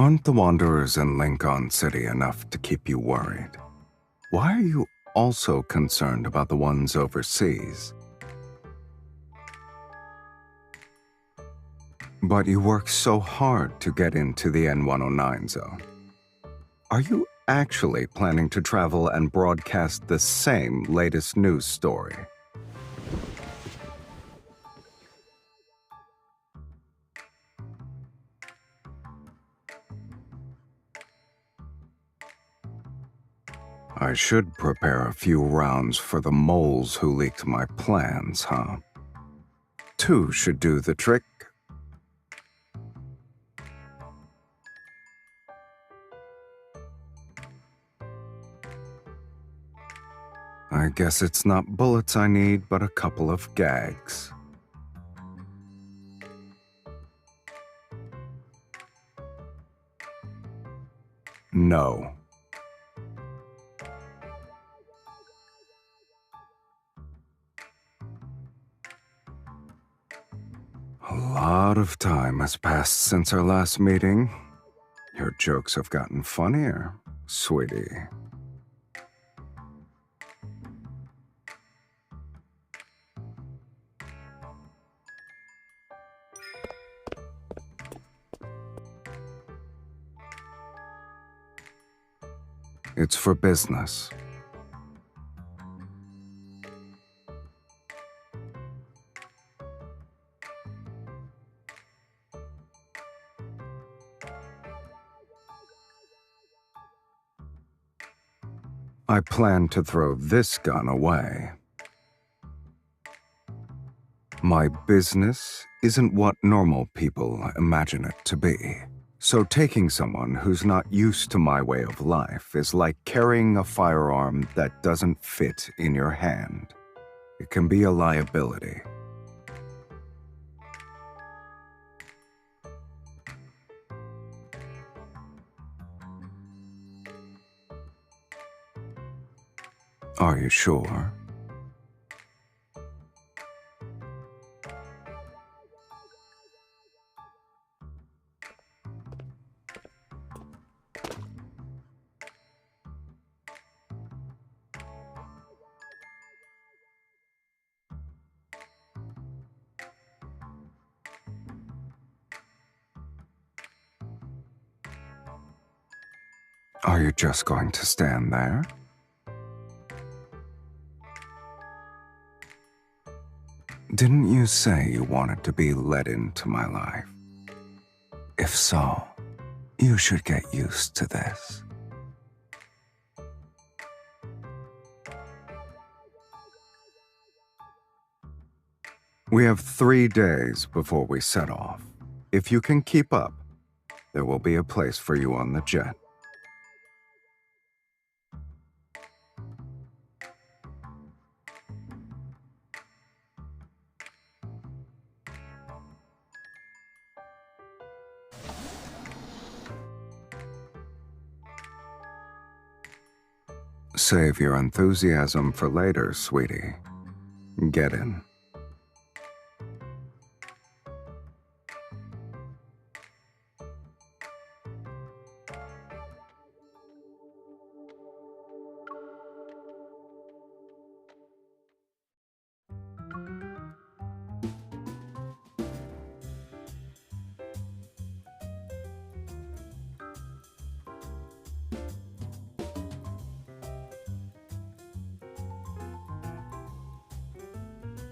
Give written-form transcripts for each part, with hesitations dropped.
Aren't the wanderers in Lincoln City enough to keep you worried? Why are you also concerned about the ones overseas? But you work so hard to get into the N109 zone. Are you actually planning to travel and broadcast the same latest news story? I should prepare a few rounds for the moles who leaked my plans, huh? 2 should do the trick. I guess it's not bullets I need, but a couple of gags. No. A lot of time has passed since our last meeting. Your jokes have gotten funnier, sweetie. It's for business. I plan to throw this gun away. My business isn't what normal people imagine it to be. So taking someone who's not used to my way of life is like carrying a firearm that doesn't fit in your hand. It can be a liability. Are you sure? Are you just going to stand there? Didn't you say you wanted to be let into my life? If so, you should get used to this. We have 3 days before we set off. If you can keep up, there will be a place for you on the jet. Save your enthusiasm for later, sweetie. Get in.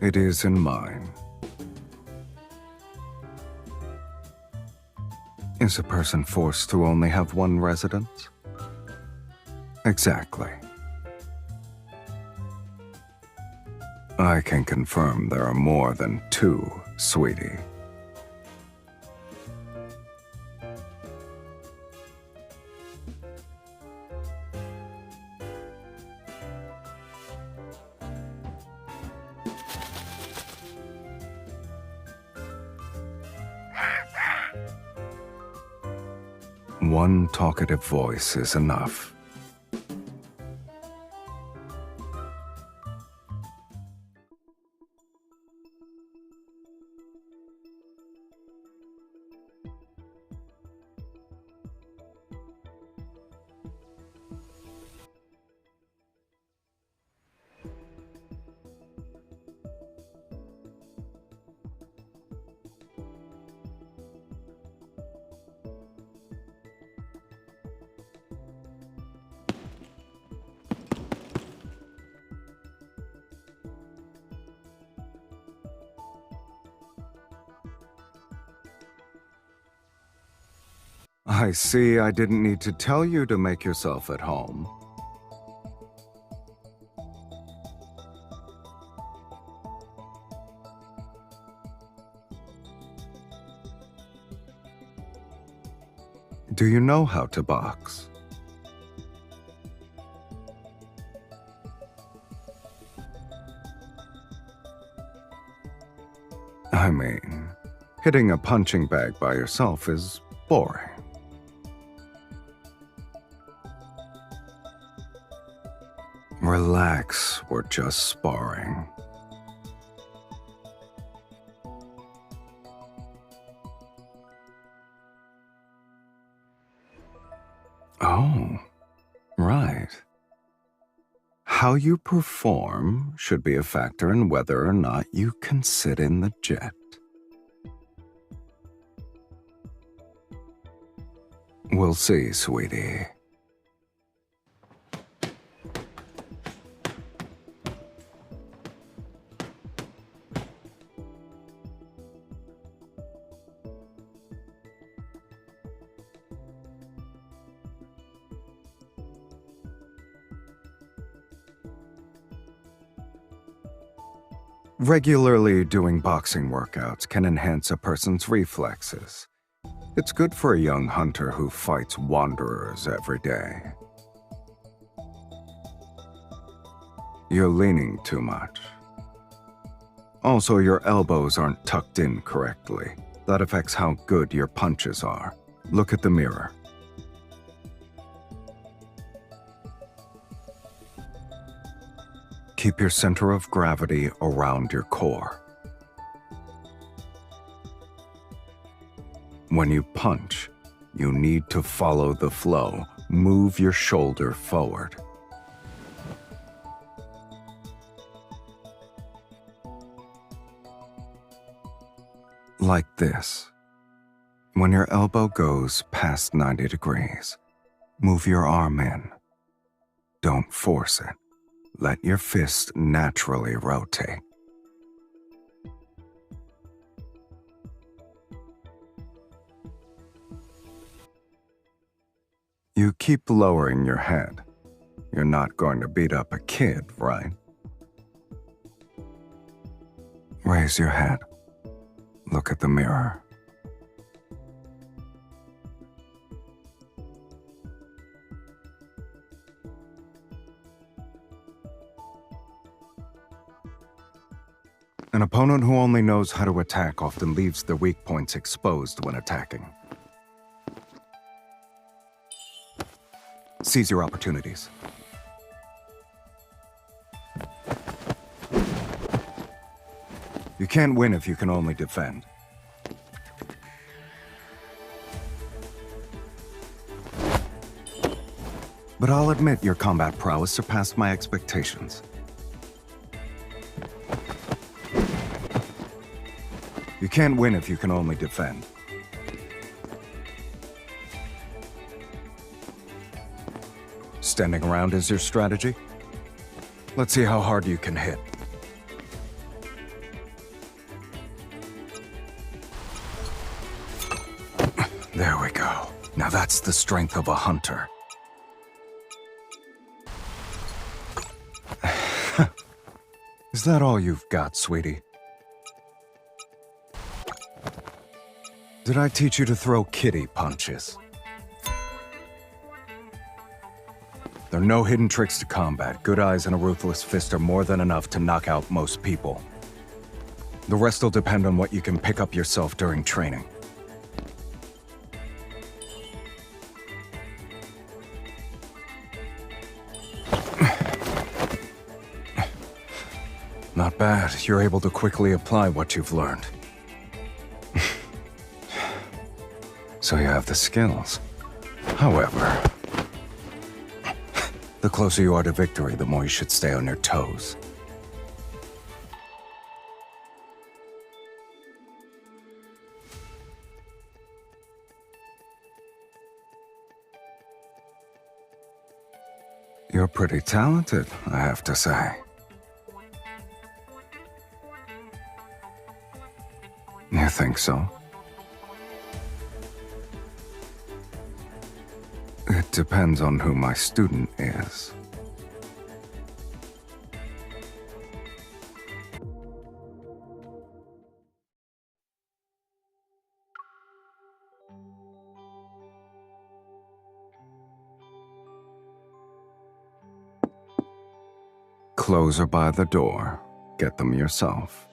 It is in mine. Is a person forced to only have one residence? Exactly. I can confirm there are more than 2, sweetie. One talkative voice is enough. I see I didn't need to tell you to make yourself at home. Do you know how to box? I mean, hitting a punching bag by yourself is boring. Relax, we're just sparring. Oh, right. How you perform should be a factor in whether or not you can sit in the jet. We'll see, sweetie. Regularly doing boxing workouts can enhance a person's reflexes. It's good for a young hunter who fights wanderers every day. You're leaning too much. Also, your elbows aren't tucked in correctly. That affects how good your punches are. Look at the mirror. Keep your center of gravity around your core. When you punch, you need to follow the flow. Move your shoulder forward. Like this. When your elbow goes past 90 degrees, move your arm in. Don't force it. Let your fist naturally rotate. You keep lowering your head. You're not going to beat up a kid, right? Raise your head. Look at the mirror. An opponent who only knows how to attack often leaves their weak points exposed when attacking. Seize your opportunities. You can't win if you can only defend. But I'll admit your combat prowess surpassed my expectations. You can't win if you can only defend. Standing around is your strategy? Let's see how hard you can hit. There we go. Now that's the strength of a hunter. Is that all you've got, sweetie? Did I teach you to throw kitty punches? There are no hidden tricks to combat. Good eyes and a ruthless fist are more than enough to knock out most people. The rest will depend on what you can pick up yourself during training. Not bad. You're able to quickly apply what you've learned. So you have the skills. However, the closer you are to victory, the more you should stay on your toes. You're pretty talented, I have to say. You think so? It depends on who my student is. Clothes are by the door. Get them yourself.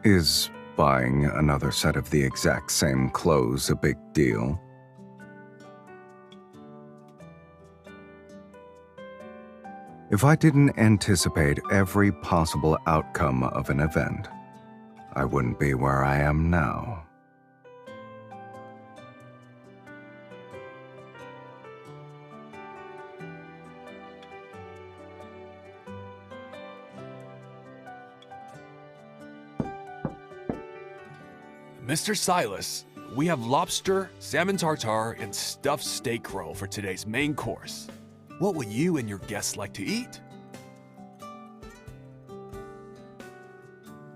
Is buying another set of the exact same clothes a big deal? If I didn't anticipate every possible outcome of an event, I wouldn't be where I am now. Mr. Sylus, we have lobster, salmon tartare, and stuffed steak roll for today's main course. What would you and your guests like to eat?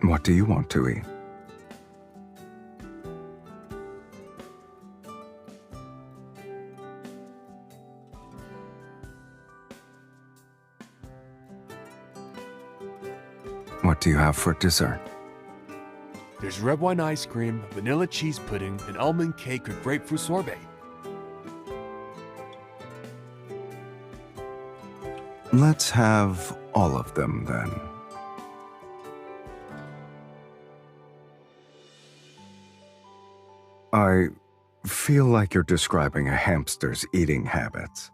What do you want to eat? What do you have for dessert? There's red wine ice cream, vanilla cheese pudding, and almond cake with grapefruit sorbet. Let's have all of them then. I feel like you're describing a hamster's eating habits.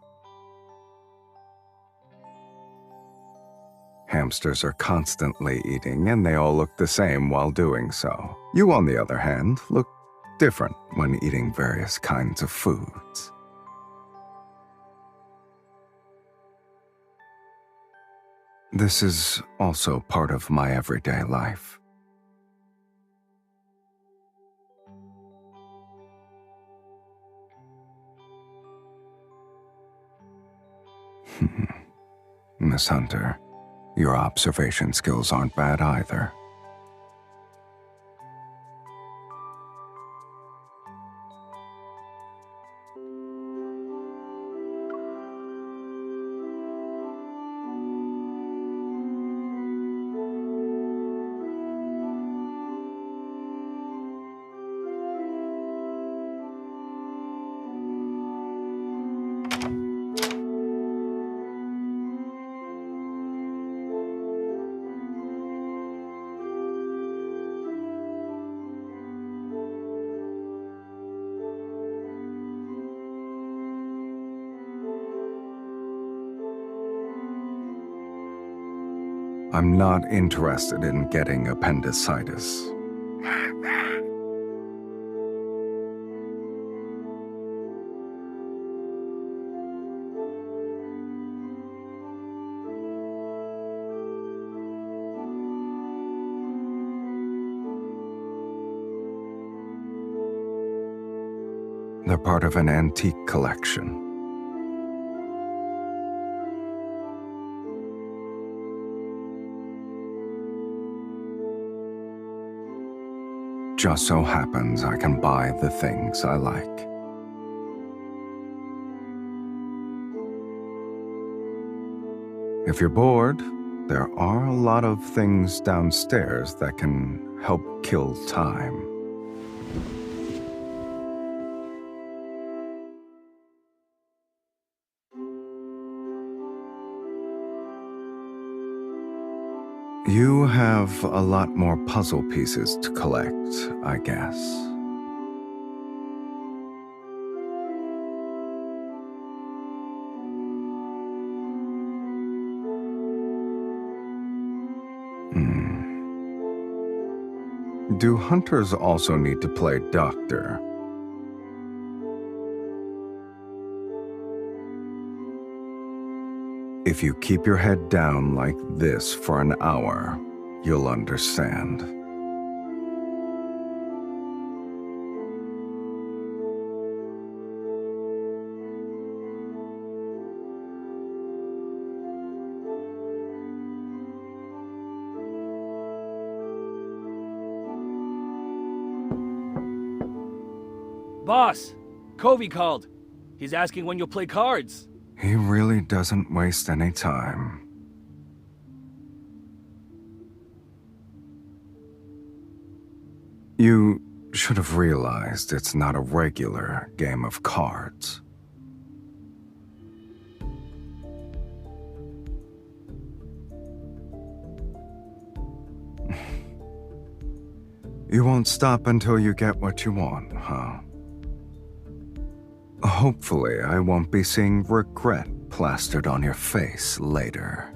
Hamsters are constantly eating, and they all look the same while doing so. You, on the other hand, look different when eating various kinds of foods. This is also part of my everyday life. Miss Hunter, your observation skills aren't bad either. I'm not interested in getting appendicitis. They're part of an antique collection. Just so happens I can buy the things I like. If you're bored, there are a lot of things downstairs that can help kill time. You have a lot more puzzle pieces to collect, I guess. Do hunters also need to play doctor? If you keep your head down like this for an hour, you'll understand. Boss, Covey called. He's asking when you'll play cards. He really doesn't waste any time. You should have realized it's not a regular game of cards. You won't stop until you get what you want, huh? Hopefully, I won't be seeing regret plastered on your face later.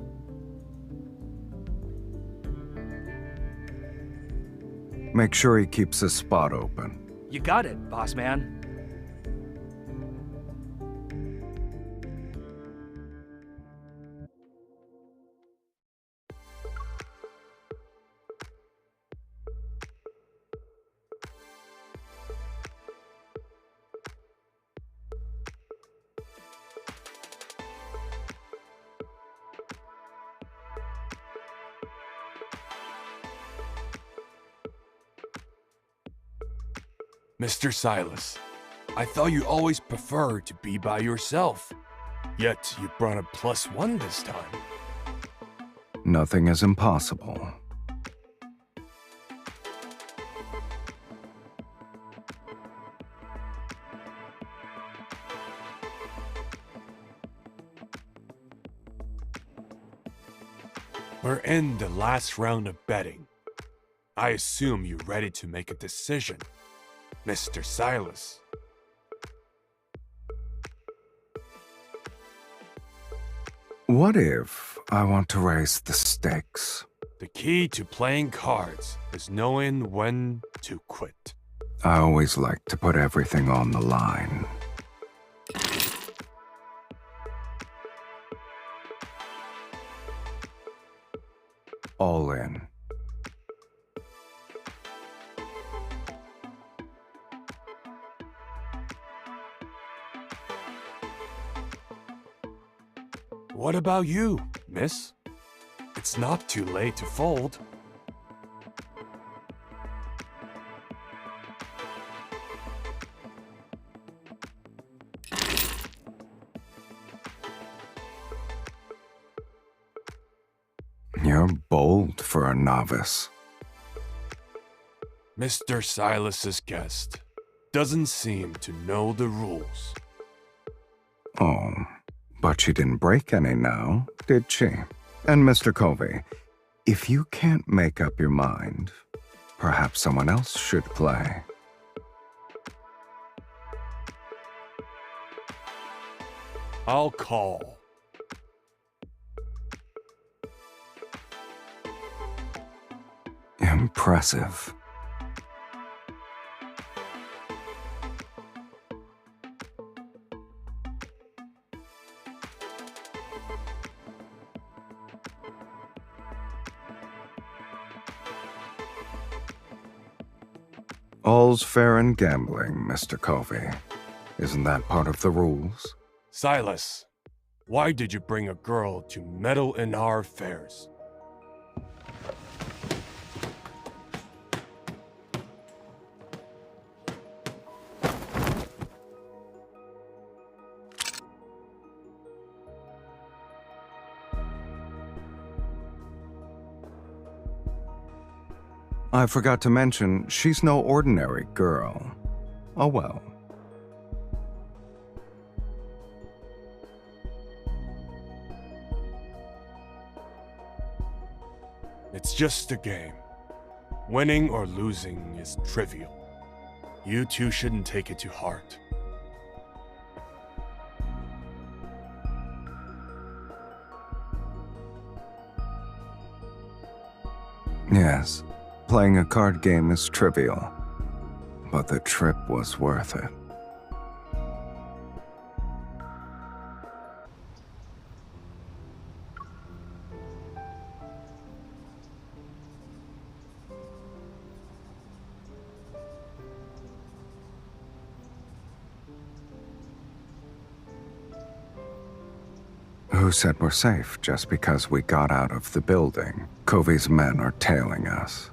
Make sure he keeps his spot open. You got it, boss man. Mr. Sylus, I thought you always preferred to be by yourself. Yet you brought a +1 this time. Nothing is impossible. We're in the last round of betting. I assume you're ready to make a decision, Mr. Sylus. What if I want to raise the stakes? The key to playing cards is knowing when to quit. I always like to put everything on the line. All in. What about you, miss? It's not too late to fold. You're bold for a novice. Mr. Silas's guest doesn't seem to know the rules. Oh, but she didn't break any now, did she? And Mr. Covey, if you can't make up your mind, perhaps someone else should play. I'll call. Impressive. All's fair in gambling, Mr. Covey. Isn't that part of the rules? Sylus, why did you bring a girl to meddle in our affairs? I forgot to mention, she's no ordinary girl. Oh well. It's just a game. Winning or losing is trivial. You two shouldn't take it to heart. Yes, playing a card game is trivial, but the trip was worth it. Who said we're safe just because we got out of the building? Covey's men are tailing us.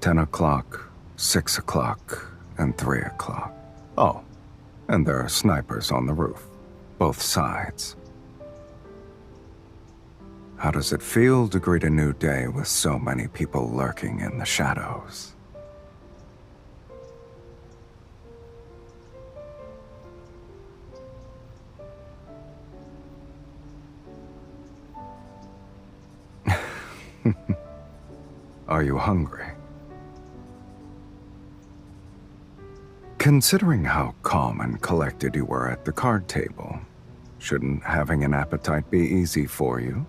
10 o'clock, 6 o'clock, and 3 o'clock. Oh, And there are snipers on the roof, both sides. How does it feel to greet a new day with so many people lurking in the shadows? Are you hungry? Considering how calm and collected you were at the card table, shouldn't having an appetite be easy for you?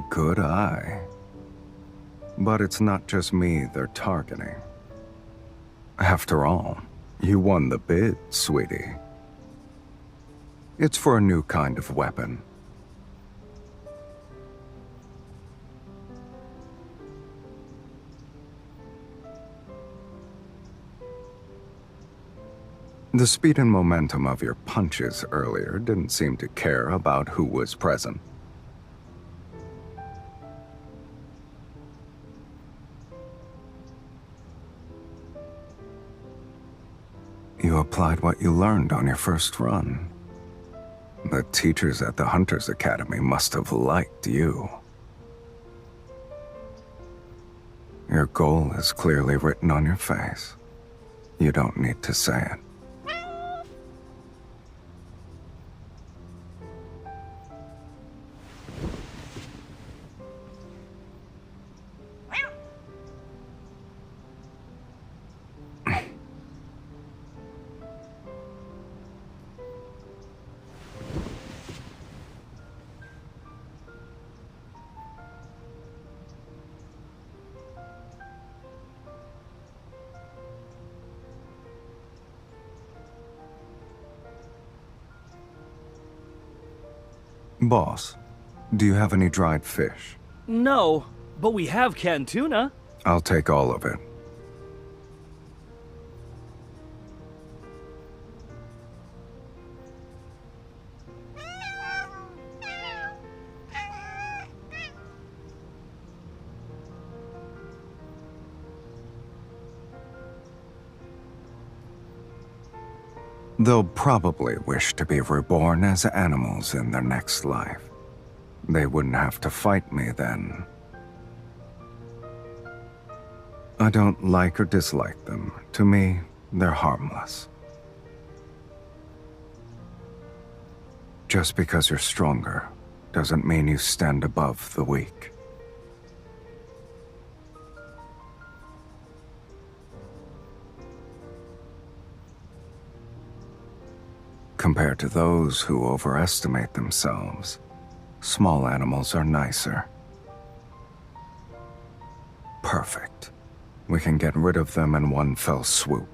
Good eye. But it's not just me they're targeting. After all, you won the bid, sweetie. It's for a new kind of weapon. The speed and momentum of your punches earlier didn't seem to care about who was present. You applied what you learned on your first run. The teachers at the Hunters Academy must have liked you. Your goal is clearly written on your face. You don't need to say it. Boss, do you have any dried fish? No, but we have canned tuna. I'll take all of it. They'll probably wish to be reborn as animals in their next life. They wouldn't have to fight me then. I don't like or dislike them. To me, they're harmless. Just because you're stronger doesn't mean you stand above the weak. Compared to those who overestimate themselves, small animals are nicer. Perfect. We can get rid of them in one fell swoop.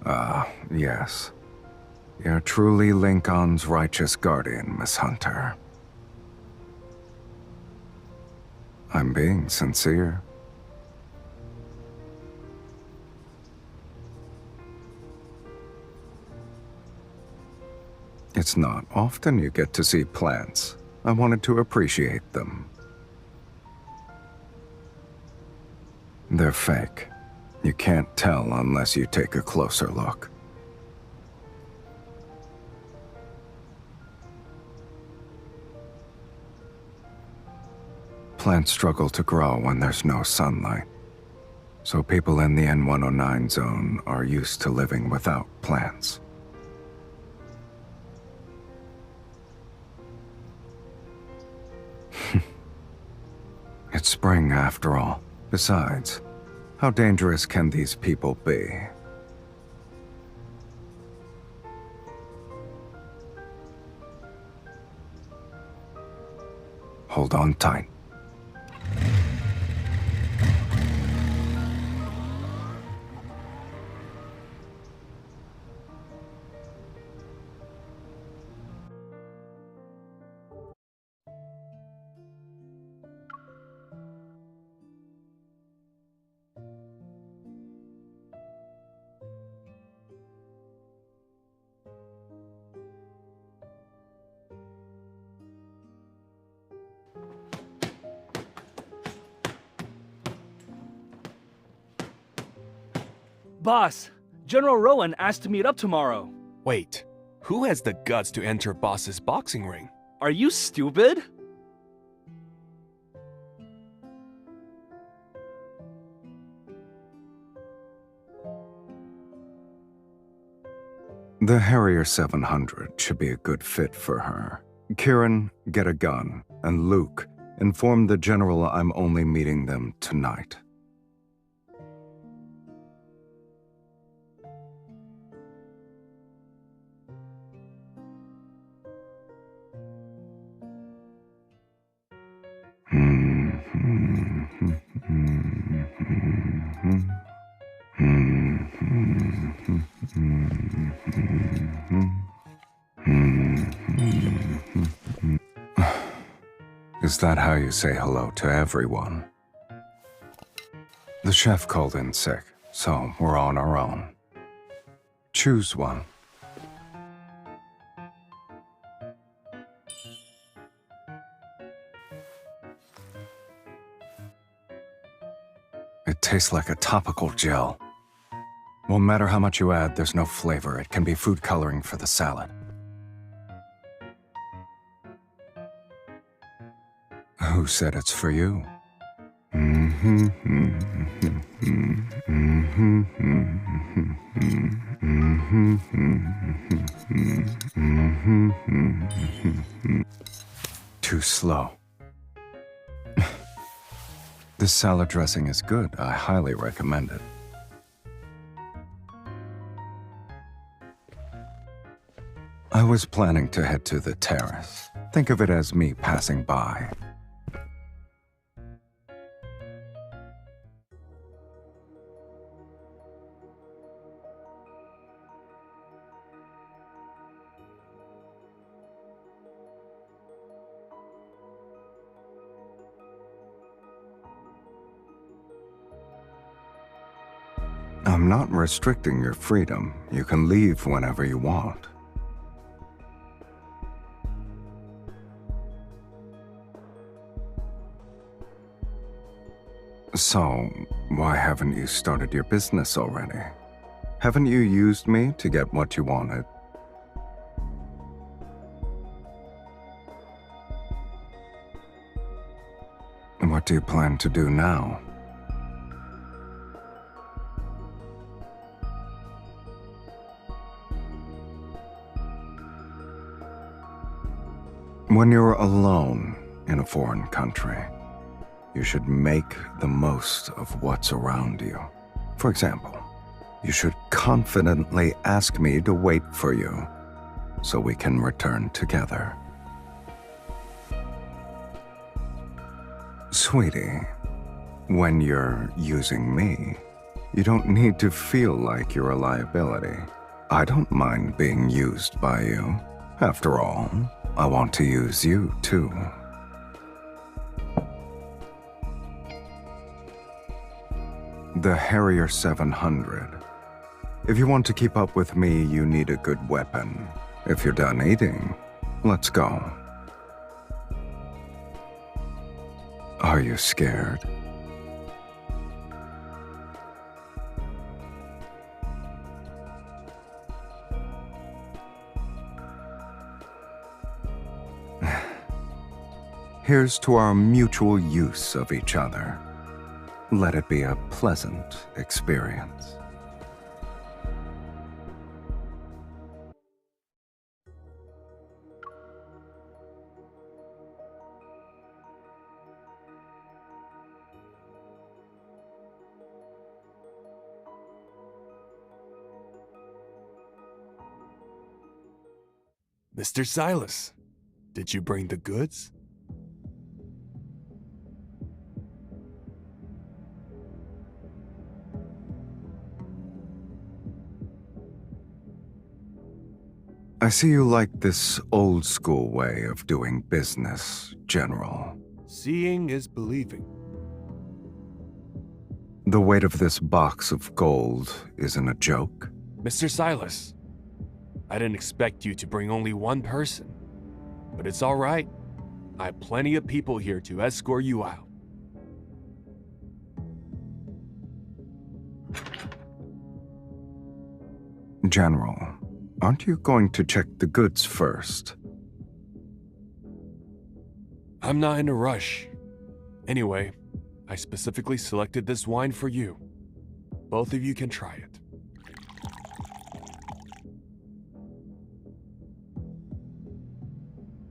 Ah, yes. You're truly Lincoln's righteous guardian, Miss Hunter. I'm being sincere. It's not often you get to see plants. I wanted to appreciate them. They're fake. You can't tell unless you take a closer look. Plants struggle to grow when there's no sunlight, so people in the N109 zone are used to living without plants. It's spring after all. Besides, how dangerous can these people be? Hold on tight. Boss, General Rowan asked to meet up tomorrow. Wait, who has the guts to enter Boss's boxing ring? Are you stupid? The Harrier 700 should be a good fit for her. Kieran, get a gun, and Luke, inform the General I'm only meeting them tonight. Is that how you say hello to everyone? The chef called in sick, so we're on our own. Choose one. It tastes like a topical gel. Won't matter how much you add, there's no flavor. It can be food coloring for the salad. Who said it's for you? Too slow. This salad dressing is good. I highly recommend it. I was planning to head to the terrace. Think of it as me passing by. I'm not restricting your freedom. You can leave whenever you want. So, why haven't you started your business already? Haven't you used me to get what you wanted? What do you plan to do now? When you're alone in a foreign country, you should make the most of what's around you. For example, you should confidently ask me to wait for you so we can return together. Sweetie, when you're using me, you don't need to feel like you're a liability. I don't mind being used by you. After all, I want to use you too. The Harrier 700. If you want to keep up with me, you need a good weapon. If you're done eating, let's go. Are you scared? Here's to our mutual use of each other. Let it be a pleasant experience. Mr. Sylus, did you bring the goods? I see you like this old-school way of doing business, General. Seeing is believing. The weight of this box of gold isn't a joke. Mr. Sylus, I didn't expect you to bring only one person, but it's all right. I have plenty of people here to escort you out. — General, aren't you going to check the goods first? I'm not in a rush. Anyway, I specifically selected this wine for you. Both of you can try it.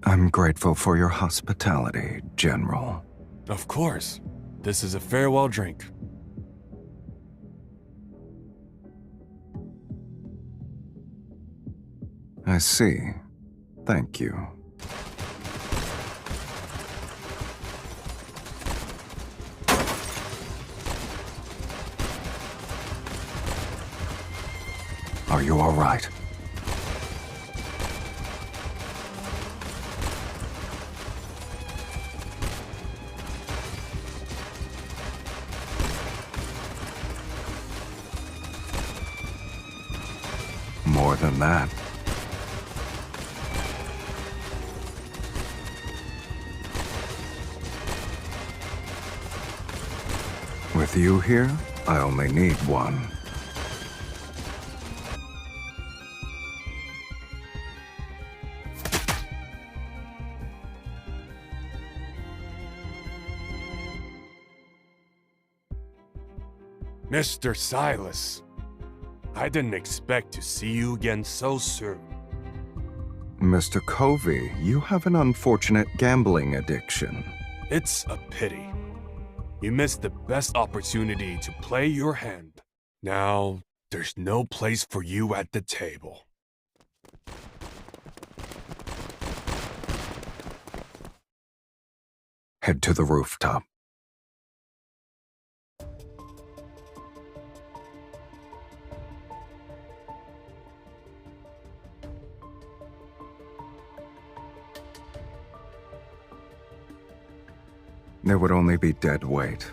I'm grateful for your hospitality, General. Of course. This is a farewell drink. I see. Thank you. Are you all right? More than that. With you here, I only need one. Mr. Sylus, I didn't expect to see you again so soon. Mr. Covey, you have an unfortunate gambling addiction. It's a pity. You missed the best opportunity to play your hand. Now, there's no place for you at the table. Head to the rooftop. There would only be dead weight.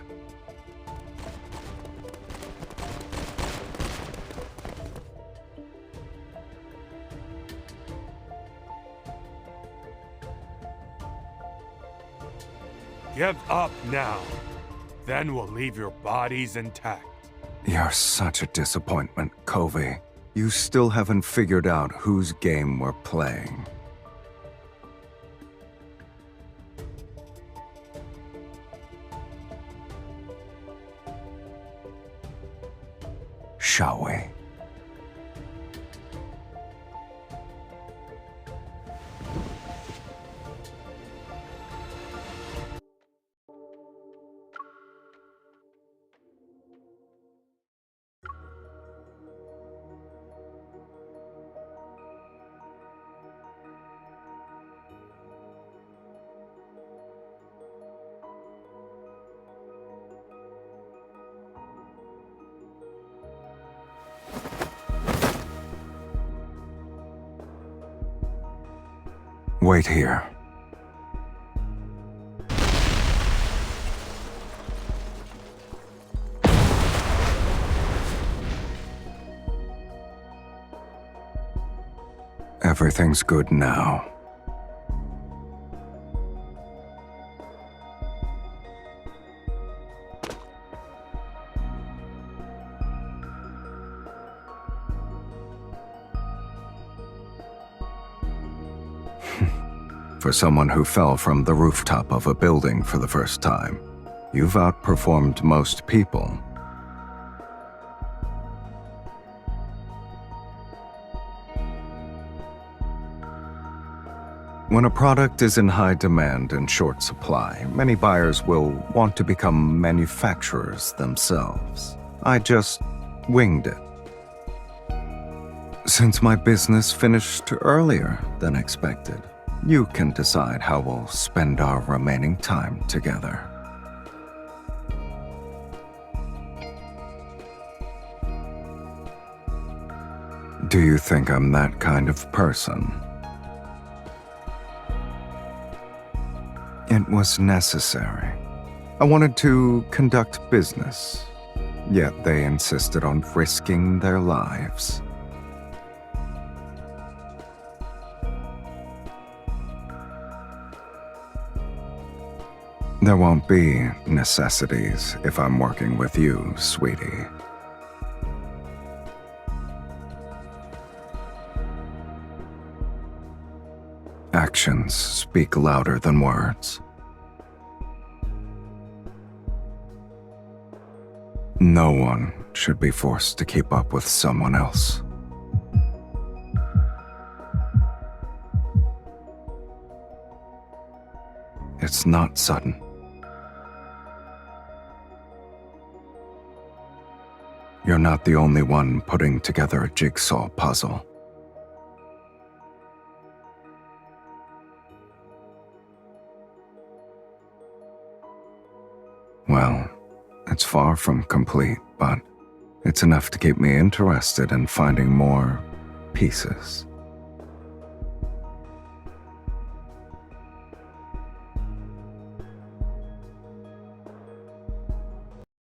Give up now. Then we'll leave your bodies intact. You're such a disappointment, Covey. You still haven't figured out whose game we're playing. Shall we? Wait here. Everything's good now. For someone who fell from the rooftop of a building for the first time, you've outperformed most people. When a product is in high demand and short supply, many buyers will want to become manufacturers themselves. I just winged it. Since my business finished earlier than expected, you can decide how we'll spend our remaining time together. Do you think I'm that kind of person? It was necessary. I wanted to conduct business, yet they insisted on risking their lives. There won't be necessities if I'm working with you, sweetie. Actions speak louder than words. No one should be forced to keep up with someone else. It's not sudden. You're not the only one putting together a jigsaw puzzle. Well, it's far from complete, but it's enough to keep me interested in finding more pieces.